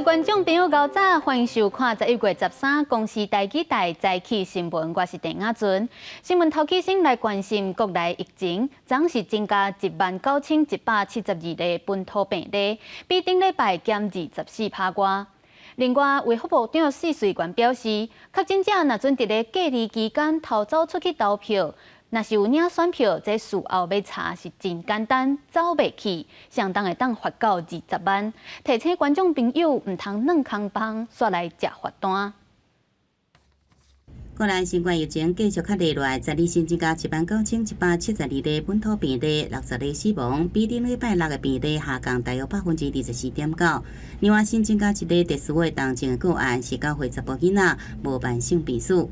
观众朋友，早早欢迎收看11月13公视台记台早起新闻，我是陈雅纯。新闻头起先来关心国内疫情，总是增加19172例本土病例，比顶礼拜减24%外。另外，卫福部长许瑞元表示，确诊者若准伫咧隔离期间逃走出去投票，若是有领选票，这事后要查是真简单，走袂去，相当会当罚到20万。提醒观众朋友，唔通软空棒煞来食罚单。国内新冠疫情继续较厉害，昨日新增加19172例本土病例，60例死亡，比顶礼拜6个病例下降大约24.9%。另外新增加1例特殊的重症个案，是9岁查甫囡仔无慢性病史。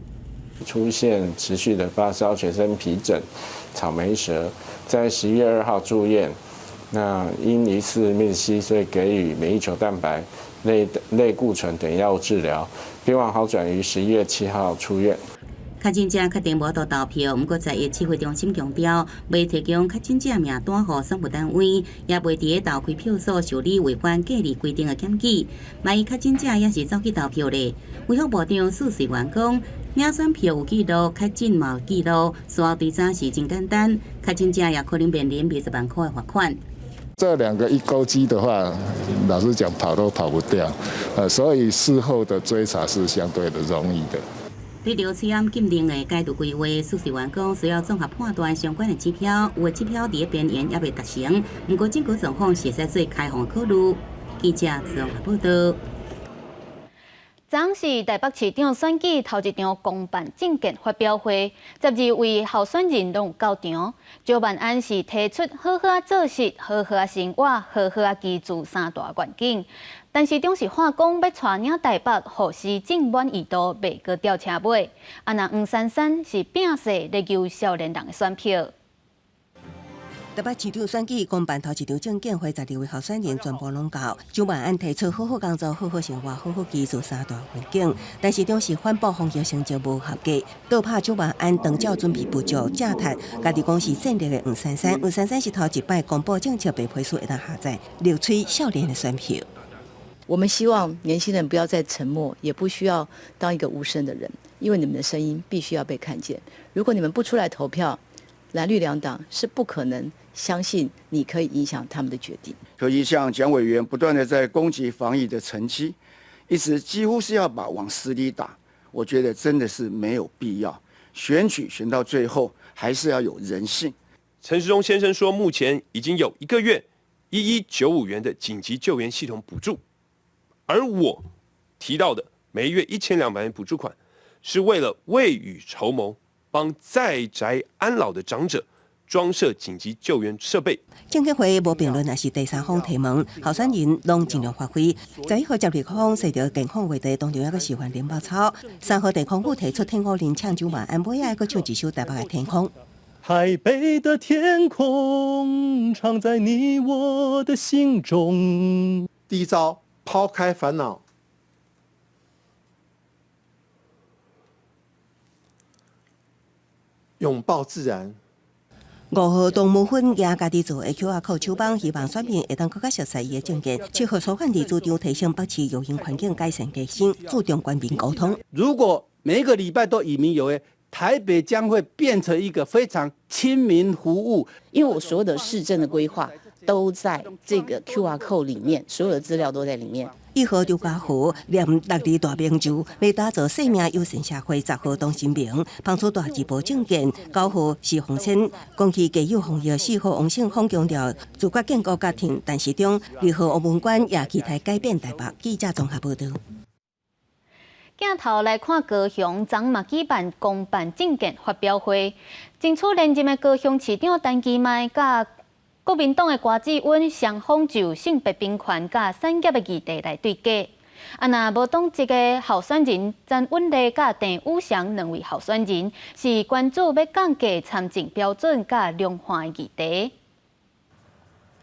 出现持续的发烧、全身皮疹、草莓舌，在11月2号住院。那因疑似面息，所以给予免疫球蛋白、类固醇等药物治疗，病况好转于11月7号出院。确诊者确定无到投票，不过在疫指挥中心强调，未提供确诊者名单予送付单位，也未伫投开票所受理违反隔离规定的检举。万一确诊者也是走去投票咧，卫福部长许瑞元讲，领选票有记录，确诊嘛有记录，所后追查是真简单，确诊者也可能面临20万块的罚款。这2个一勾机的话，老实讲跑都跑不掉，所以事后的追查是相对的容易的。对着催暗禁令的解除规划，许瑞元讲需要综合判断相关的指标，有的指标伫咧边缘也未达成，不过整个状况是使做开放考虑。记者综合报道。昨是台北市长选举头一场公办政见发表会，12位候选人拢有到场。赵万安是提出好好做事、好好生活、好好居住3大愿景，但是董事话讲要带领台北，互市政满意度袂阁吊车尾。那黄珊珊是拼势咧求少年人的选票。台北市长选举公办头一场政见会，12位候选人全部拢到。蒋万安提出好好工作、好好生活、好好居住3大愿景，但是董事反驳防疫成绩无合格，倒拍蒋万安当照准备部署正谈，家己讲是战略的黄珊珊。黄珊珊是头一摆公布政策被批数会当下载，流催少年的选票。我们希望年轻人不要再沉默，也不需要当一个无声的人，因为你们的声音必须要被看见。如果你们不出来投票，蓝绿两党是不可能相信你可以影响他们的决定。尤其像蒋委员不断的在攻击防疫的成绩，一直几乎是要把往死里打，我觉得真的是没有必要。选举选到最后还是要有人性。陈时中先生说，目前已经有1个月1195元的紧急救援系统补助，而我提到的每月1200元补助款，是为了未雨绸缪，帮在宅安老的长者装设紧急救援设备。政见会无评论，也是第三方提问，候选人拢尽量发挥。11号接立方设着健康话题，当场还佫示范连包操。3号地空府提出天空人唱蒋万安，尾仔佫唱一首台北的天空。台北的天空常在你我的心中。第一招，抛开烦恼，拥抱自然。5号动物粉也家己做的 QR code 手绑，希望选民会当更加熟悉伊的政见。7号初选地主张提升北市游行环境，改善革新，注重官民沟通。如果每一个礼拜都以民有为，台北将会变成一个非常亲民服务。因为我所有的市政的规划都在这个 QR code 里面，所有的资料都在里面。1号刘家豪念6字大明珠，要打造生命友善社会。10号董新明放出大字报政见。9号是洪sen，讲起家有防疫。4号王胜峰强调自觉建构家庭，但是中2号吴文官也期待改变台北。记者综合报道。镜头来看高雄，昨嘛举办公办政见发表会，争取连任的高雄市长陈其迈甲国民党的瓜子温双方就性别平权甲产业的议题来对决。那无党籍的候选人詹允丽甲郑宇翔2位候选人是关注要降低参政标准甲量化的议题。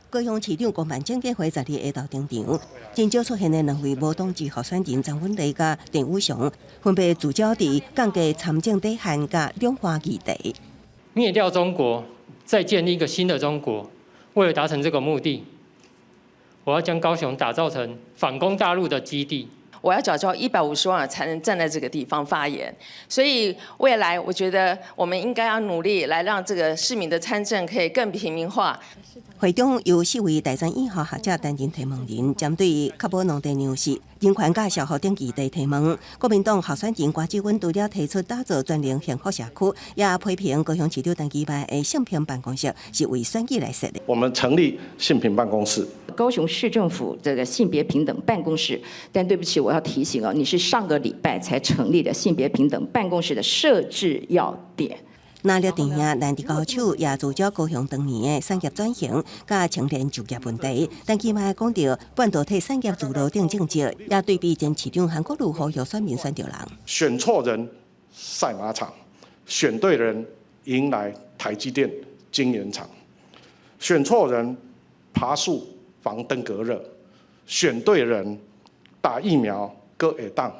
高雄市长公办政见会12日下昼登场，真少出现的2位无党籍候选人张允丽甲郑宇翔，分别聚焦伫降低参政底限甲量化议题。灭掉中国，再建立一个新的中国。为了达成这个目的，我要将高雄打造成反攻大陆的基地。我要找到150万才能站在这个地方发言，所以未来我觉得我们应该要努力来让这个市民的参政可以更平民化。会中由4位大专院校学者担任提问人，针对确保农地粮食、人权甲社会等议题提问。国民党候选人关志温除了提出打造专联幸福社区，也批评高雄市长陈其迈的性平办公室是为选举来设的。我们成立性平办公室。高雄市政府这个性别平等办公室，但对不起，我要提醒哦，你是上个礼拜才成立的性别平等办公室的设置要点。那了电影蓝地高手也聚焦高雄当年的产业转型甲青年就业问题，但其嘛讲到半导体产业主流定政策，也对比前市长韩国瑜呼吁选民选对人。选错人赛马场，选对人迎来台积电晶圆厂；选错人爬树防登革热，选对人打疫苗各会当。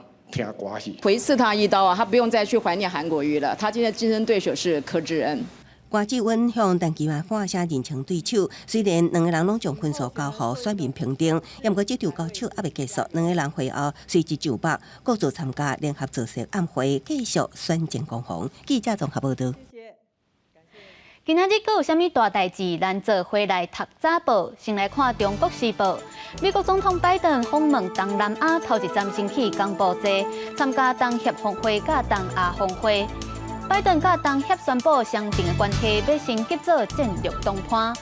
回刺他一刀啊！他不用再去怀念韩国瑜了。他今天竞争对手是柯志恩。关志温向陈其迈发下人情对手，虽然两个人拢将分数交予选民评定，也不过这场交手还未结束，两个人会后随之就罢，各自参加联合造势暗会，继续选战攻防。记者综合报道。今仔日阁有啥物大代志？咱做回来读早报，先来看《中国时报》。美国总统拜登访问东南亚头一站先去柬埔寨，参加东协峰会甲东亚峰会。拜登甲东协宣布双边的关系要升级做战略谈判。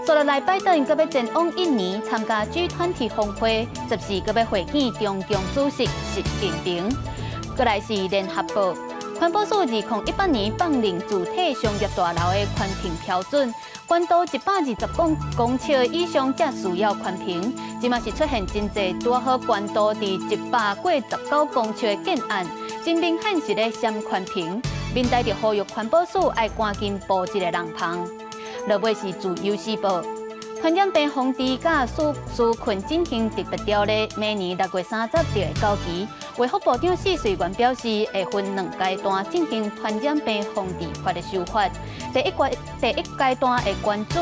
接落来，拜登阁要前往印尼参加G20峰会，14阁要会见中共主席习近平。过来是《联合报》。环保署2018年放令主体商业大楼的宽屏标准，高度120公尺以上才需要宽屏。即嘛是出现真侪拄好高度伫119公尺的建案，真明显是咧闪宽屏。民代就呼吁环保署爱赶紧布置个人棚。落尾是自由时报。传染病防治甲纾困进行特别条例，明年6月30日就会到期。卫福部长施瑞元表示，会分2阶段进行传染病防治法的修法。第一阶段会关注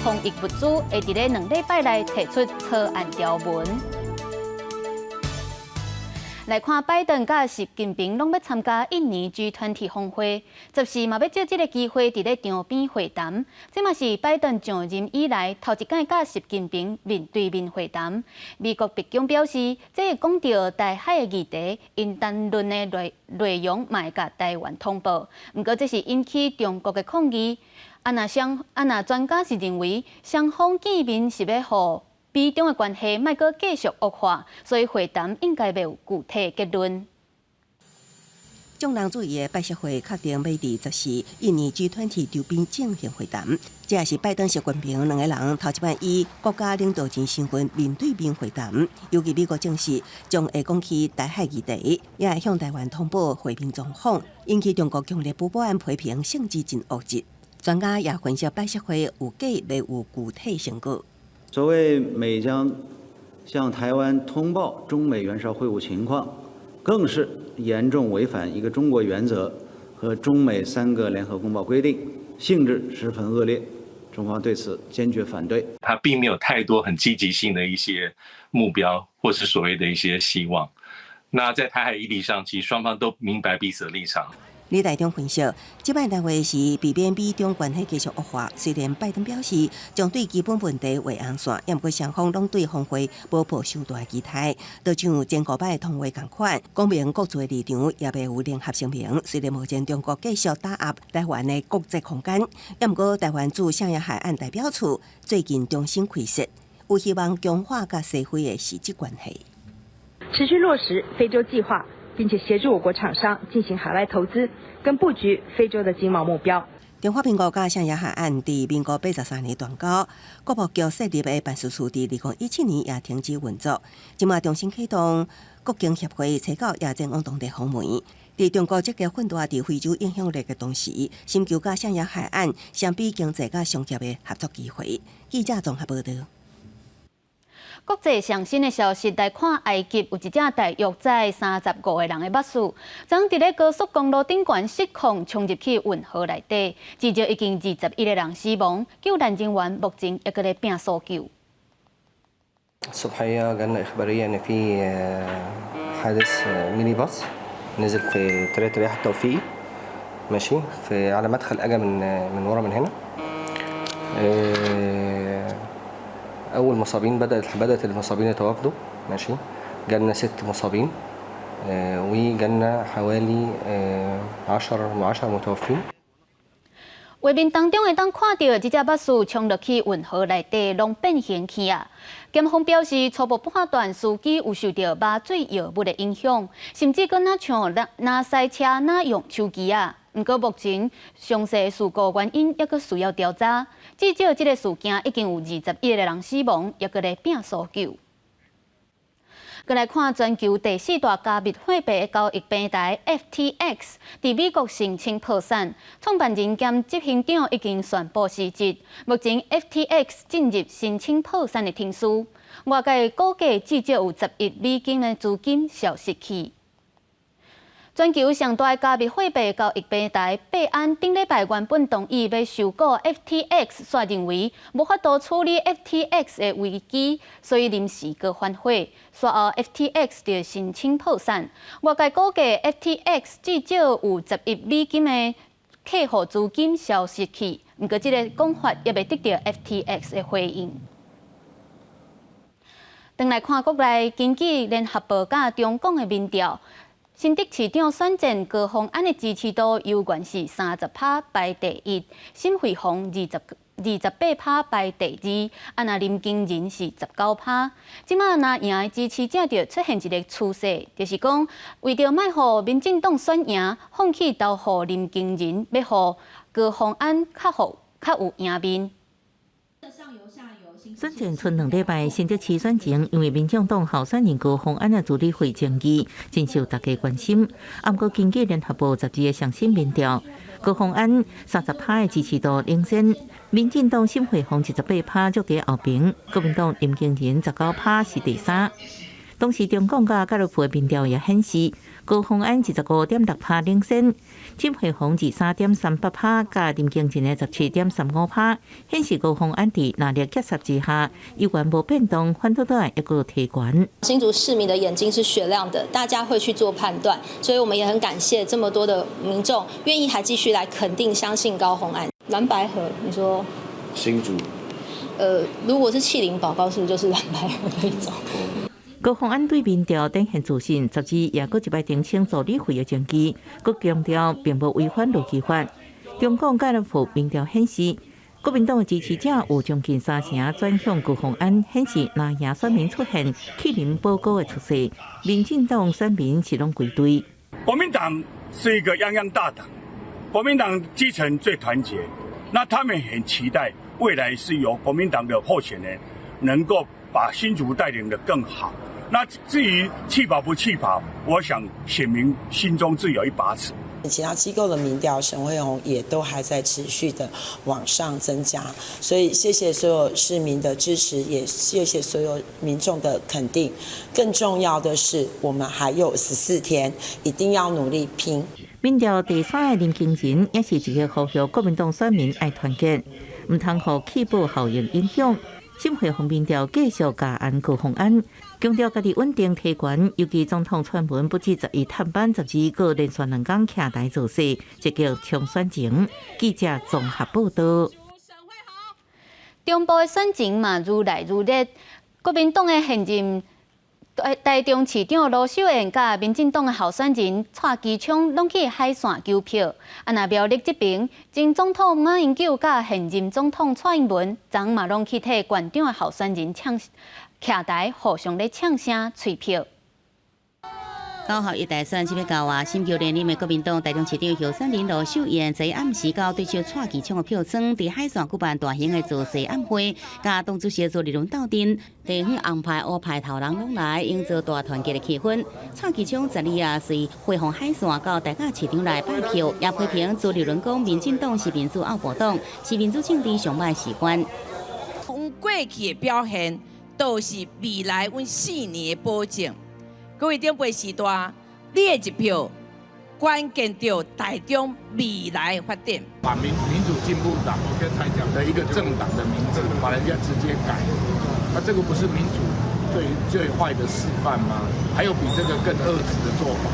防疫物资，会伫咧2礼拜内提出草案条文。来看拜登甲习近平拢要参加印尼G20峰会，14嘛要借这个机会伫咧场边会谈。这嘛是拜登上任以来头一届甲习近平面对面会谈。美国白宫表示，这会讲到台海的议题，因谈论的内容嘛会甲台湾通报。不过这是引起中国的抗议。那专家是认为，双方见面是要互美中的关系莫阁继续恶化，所以会谈应该要有具体结论。众人注意的拜习会确定要伫14印尼G20周边进行会谈，这也是拜登、习近平2个人头一摆以国家领导人身份面对面会谈。尤其美国证实将会讲起台海议题，也会向台湾通报和平状况，引起中国强烈不满，批评性质真恶质。专家也分析拜习会有假未有具体成果。所谓美将向台湾通报中美元首会晤情况，更是严重违反一个中国原则和中美3个联合公报规定，性质十分恶劣。中方对此坚决反对。他并没有太多很积极性的一些目标，或是所谓的一些希望。那在台海议题上，其实双方都明白彼此的立场。李台中分析，即摆单位是避免美中关系继续恶化。虽然拜登表示将对基本问题画红线，也毋过双方拢对峰会无抱太大期待。就像前5摆通话同款，讲明各自的立场，也未有联合声明。虽然目前中国继续打压台湾的国际空间，也毋过台湾驻象牙海岸代表处最近重新开设，有希望强化甲西非的实质关系，持续落实非洲计划。并且协助我国厂商进行海外投资，跟布局非洲的经贸目标。中华民国甲象牙海岸伫民国83年断交，国务局设立的办事处伫2017年也停止运作。即马重新启动国经协会初稿也前往当地访问。伫中国积极混大伫非洲影响力的同时，寻求甲象牙海岸相比经济甲商业的合作机会。记者综合报道。国际上新的消息来看，埃及有一只大约载35个人的巴士，昨伫咧高速公路顶悬失控冲入去运河内底，至少已经21个人死亡，救援人员目前还搁咧拼搜救。الصبحية جالنا إخبارية إن في حادث ميني باص نزل في طريق رياح التوفيقي ماشي في على مدخل أجا من ورا من هنا. أول مصابين بدأت المصابين يتوافدوا ماشي. جالنا 6 مصابين وجالنا حوالي 10 متوفين.画面当中会当看到这只巴士冲落去运河内底，拢变形去啊！检方表示，初步判断司机有受到麻醉药物的影响，甚至搁哪像哪塞车哪用手机啊。不过目前详细事故原因还阁需要调查。至少这个事件已经有21个人死亡，也搁咧拼搜救。再来看全球第4大加密货币的交易平台 FTX 伫美国申请破产，创办人兼执行长已经宣布辞职。目前 FTX 进入申请破产的程序，外界估计至少有10亿美金的资金消失去。全球上大加密货币交易平台币安顶礼拜原本同意要收购 FTX， 却认为无法度处理 FTX 的危机，所以临时搁反悔。随后 FTX 就申请破产。外界估计 FTX 至少有10亿美金的客户资金消失去，不过这个讲法也未得到 FTX 的回应。转来看国内，根据联合报甲中共的民调。新竹市长选战高虹安的支持度犹原是30%排第一，沈慧虹28%排第二，那林金仁是19%。即马若赢的支持者就出现一个趋势，就是讲为着卖互民进党选赢，放弃投互林金仁，要互高虹安较有赢面。选战剩2礼拜，新竹市选情因为民进党候选人高虹安的助理会争议，真受大家关心。不过，根据联合报杂志的上新民调，高虹安30%的支持度领先，民进党沈慧虹18%足在后边，国民党林经仁19%是第3。当时中共甲家乐福的民调也显示，高虹安25.6%领先，沈慧虹23.38%，甲林经仁的17.35%，显示高虹安伫拿力结束之下，依然无变动，反倒来一个提悬。新竹市民的眼睛是雪亮的，大家会去做判断，所以我们也很感谢这么多的民众愿意还继续来肯定、相信高虹安。蓝白河，你说？新竹。如果是弃林宝高，是不是就是蓝白河那一种？高虹安对民调展现自信，杂志也搁一摆澄清助理会的证据，佮强调并无违反劳基法。中共家乐福民调显示，国民党的支持者有将近30%转向高虹安，显示若赢选民出现弃林保高的趋势。民进党选民是拢归队。国民党是一个泱泱大党，国民党基层最团结，那他们很期待未来是由国民党的候选人能够把新竹带领得更好。那至于弃保不弃保，我想选民心中自有一把尺。其他机构的民调，沈慧虹也都还在持续的往上增加，所以谢谢所有市民的支持，也谢谢所有民众的肯定。更重要的是，我们还有14天，一定要努力拼。民调第3的林经仁也是一个呼吁国民党选民爱团结，唔通互弃保效应影响。沈慧虹民调继续加安高虹安，强调家己稳定提悬，尤其总统传闻不止11探班12个连续2天徛台造势，积极冲选情。记者综合报道。中部的选情嘛愈来愈热，国民党的现任台中市长罗秀燕甲民进党的候选人蔡其昌拢去海线求票。那苗栗这边，前总统马英九甲现任总统蔡英文，昨嘛拢去替县长的候选人徛台，互相咧抢声催票。9号一大选即要到啊！新旧联任的国民党台中市长候选人罗秀燕在暗时到对手蔡其昌的票仓，伫海线举办大型的造势晚会，甲党主席朱立伦斗阵，地方红派、乌派头人拢来，营造大团结的气氛。蔡其昌昨日啊，随回访海线到大甲市场内拜票，也批评朱立伦讲，民进党是民主拗步党，是民主政治上歹示范。从过去的表现，都是未来阮4年的保证。各位长辈时代，你的一票关键着台中未来发展。把民主进步党跟台讲的一个政党的名字，把人家直接改，那这个不是民主。最坏的示范吗？还有比这个更恶质的做法？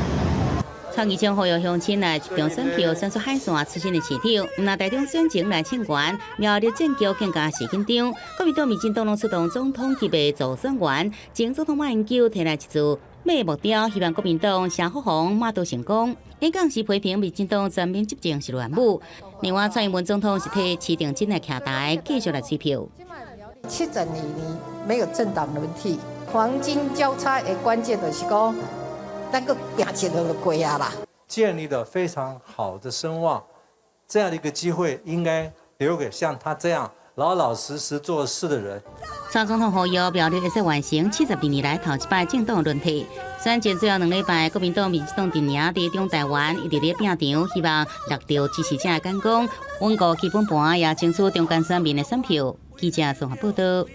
倡议将呼吁乡亲来集中选票，选出海线出身的市长。唔拿台中选情来请愿，苗栗政局更加是紧张。国民党、民进党拢出动总统级别助选员，前总统马英九提来一句买目标，希望国民党谢福洪马都成功。演讲时批评民进党全面执政是乱舞。另外，蔡英文总统是替市长真来徛台，继续来催票。72年没有政党轮替，黄金交叉的关键就是讲。那个亚钱都贵啊啦，建立了非常好的声望，这样的一个机会应该留给像他这样老老实实做事的人。蔡总统呼吁苗栗会使完成72年来头一摆政党轮替。选前最后2礼拜，国民党、民进党阵营在中台湾一直咧拼场，希望录到支持者的眼光，稳固基本盘，也争取中间选民的选票。记者综合报道。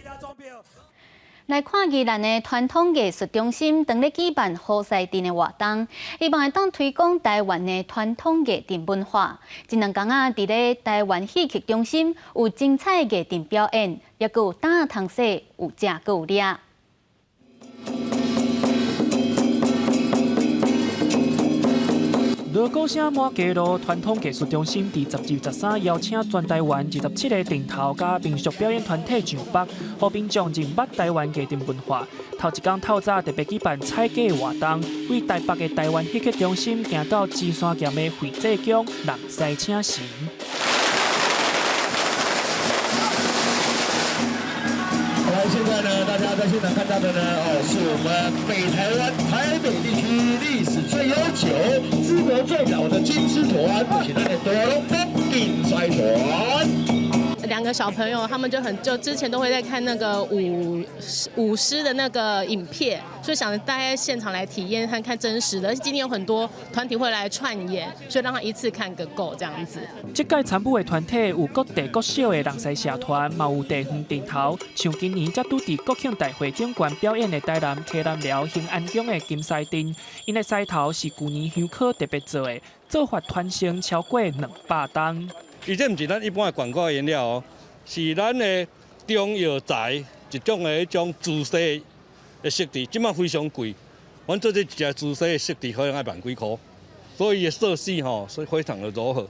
来看宜兰的传统艺术中心，当咧举办好赛阵的活动，希望会当推广台湾的传统艺阵文化。这2天啊，伫咧台湾戏剧中心有精彩的艺阵表演，也有打通洗，有食有掠。锣鼓声满街路，传统艺术中心伫10月13邀请全台湾27个顶头加民俗表演团体上北，互民众认捌台湾艺阵文化。头一天透早特别举办采价活动，为台北的台湾戏剧中心行到芝山岩的惠济宫，人西请神。现在呢，大家在现场看到的呢，是我们北台湾台北地区历史最悠久、资格最老的金狮团，现在的多隆风竞赛团。 2个小朋友，他们就之前都会在看那个舞狮的那个影片，所以想大家现场来体验看真实的。而且今天有很多团体会来串演，所以让他一次看个够这样子。这届参与的团体有各地各小的人西社团，嘛有地方顶头，像今年才拄伫国庆大会顶悬表演的台南溪南寮兴安宫的金狮阵，因的狮头是旧年乡考特别做的，做法团成超过200吨。 伊这毋是咱一般的广告原料哦，是咱的中药材一种的自西的色地，即马非常贵。阮做这一只自西的色地可能要1万几块，所以色系所以非常的柔和。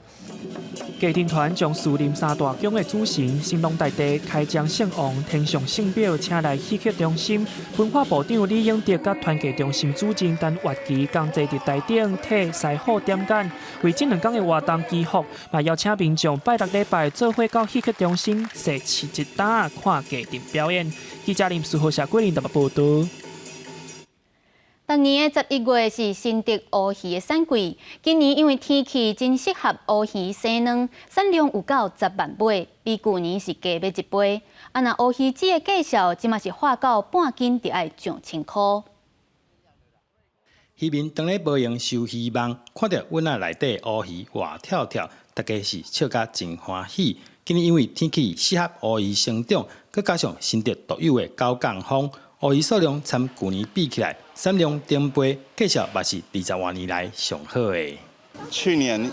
艺阵团将树林三大宫的主神神农大帝、开漳圣王、天上圣庙请来戏剧中心，文化部长李永德甲团结中心主任等乐旗共坐伫台顶替师傅点眼，为这2天的活动祈福，嘛邀请民众拜6礼拜做伙到戏剧中心坐市一搭看艺阵表演。记者林书豪、谢桂林台北报道。 当年的11月是新竹乌鱼的产季，今年因为天气真适合乌鱼生卵，产量有到10万尾，比去年是加买1倍。那乌鱼子的介绍，即嘛是花到半斤就要上1000块。渔民当咧捕用收渔网，看到湾仔内底乌鱼活跳跳，大家是笑甲真欢喜。今年因为天气适合乌鱼生长，佮加上新竹独有的高降风。 乌鱼数量参去年比起来，产量顶倍，介绍嘛是20多年来上好的。去年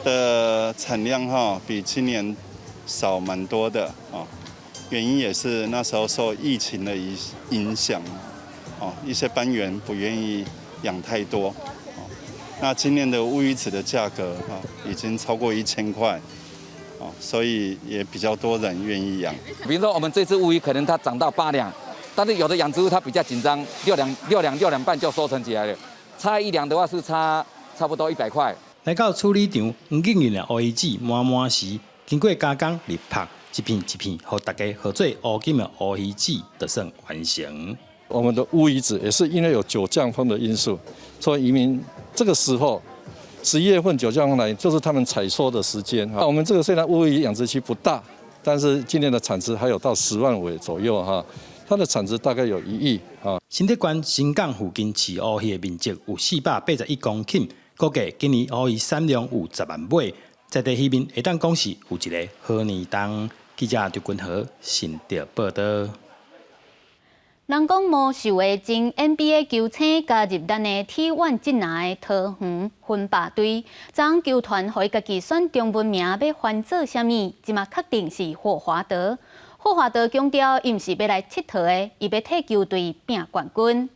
的产量比今年少蛮多的原因也是那时候受疫情的影响一些班员不愿意养太多那今年的乌鱼子的价格已经超过1000块所以也比较多人愿意养。比如说我们这只乌鱼可能它长到8两。 但是有的养殖户它比较紧张，6两半就收成起来了，差1两的话是差不多100块。来到处理场，黄金银的乌鱼子满时，经过加工立拍，一片一片，互大家合作乌金的乌鱼子，就算完成。我们的乌鱼子也是因为有九降风的因素，所以渔民这个时候11月份九降风来，就是他们采收的时间。我们这个虽然乌鱼养殖区不大，但是今年的产值还有到10万尾左右它的产值大概有1亿新竹县新港附近饲乌鱼的面积有481公顷，估计今年乌鱼产量有10万尾。在地渔民会当讲是有一个好年冬。记者刘君豪新竹报道。人讲魔术的前 NBA 球星加入咱的 T1 职男的桃园分霸队，昨球团互伊家己选中文名要换做啥物，即马确定是霍华德。霍华德强调，伊毋是要来佚佗的，伊要替球队拼冠军。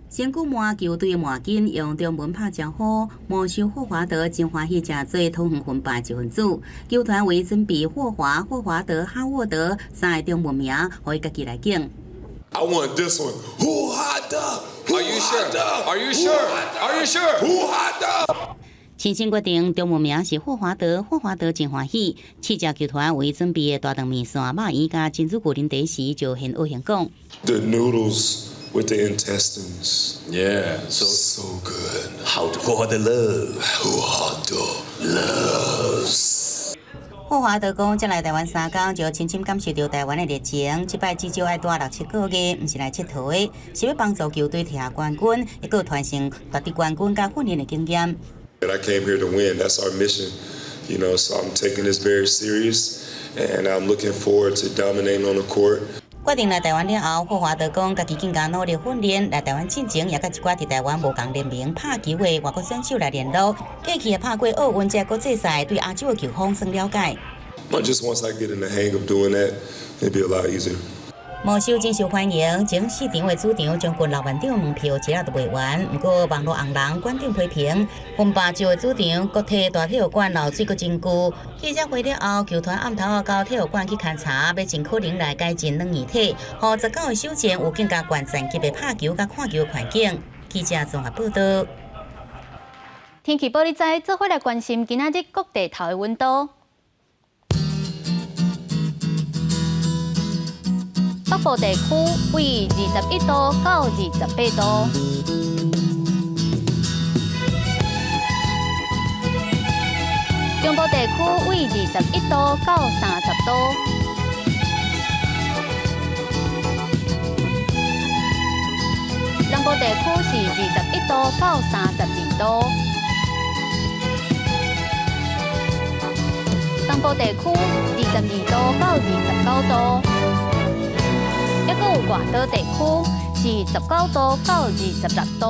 先古麻球队麻筋用中文拍招呼，魔术霍华德真欢喜食做同园分霸一份子。球团为准备霍华德、哈沃德三个中文名，可以家己来拣。I want this one. Are you sure? 亲身决定中文名是霍华德真欢喜。七只球团为准备的大肠面线、肉圆加珍珠古灵茶时，就很恶行讲。 The noodles with the intestines. Yeah, so good. 好的，霍华德 loves. 霍华德讲，才来台湾3天，就深深感受到台湾的热情。这摆至少爱待6-7个月，唔是来佚佗的，是要帮助球隊摕下冠軍，亦佮传承夺得冠軍加訓練的經驗。 I came here to win. That's our mission. You know, so I'm taking this very serious, and I'm looking forward to dominating on the court. 决定来台湾了后，霍华德讲，家己更加努力訓練，来台湾進前也甲一寡伫台灣無共聯名拍球的外國選手來聯絡。過去也拍過奧運這國際賽，對亞洲的球風算了解。 Just once I get in the hang of doing that, it'll be a lot easier. 魔术真受欢迎，前4场的主场将近6万张门票一日都卖完。不过网络红人观众批评，分霸球的主场国体大体育馆漏水阁真久。记者会了后，球团暗头到体育馆去勘查，要尽可能来改进软硬体，互19个首战有更加完善级的拍球甲看球的环境。记者综合报道。天气报你知，做伙来关心今仔日各地头的温度。 北部地区为21度到28度，中部地区为21度到30度，南部地区是21度到32度，东部地区22度到29度。 一个有外岛地区是19度到26度。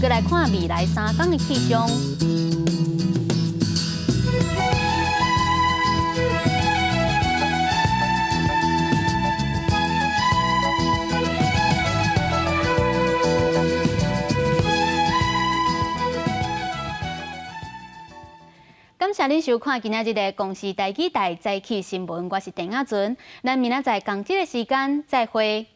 再来看未来3天的气象。感谢您收看今仔日的公视台语台早起新闻，我是陈雅纯，咱明仔载同一个时间再会。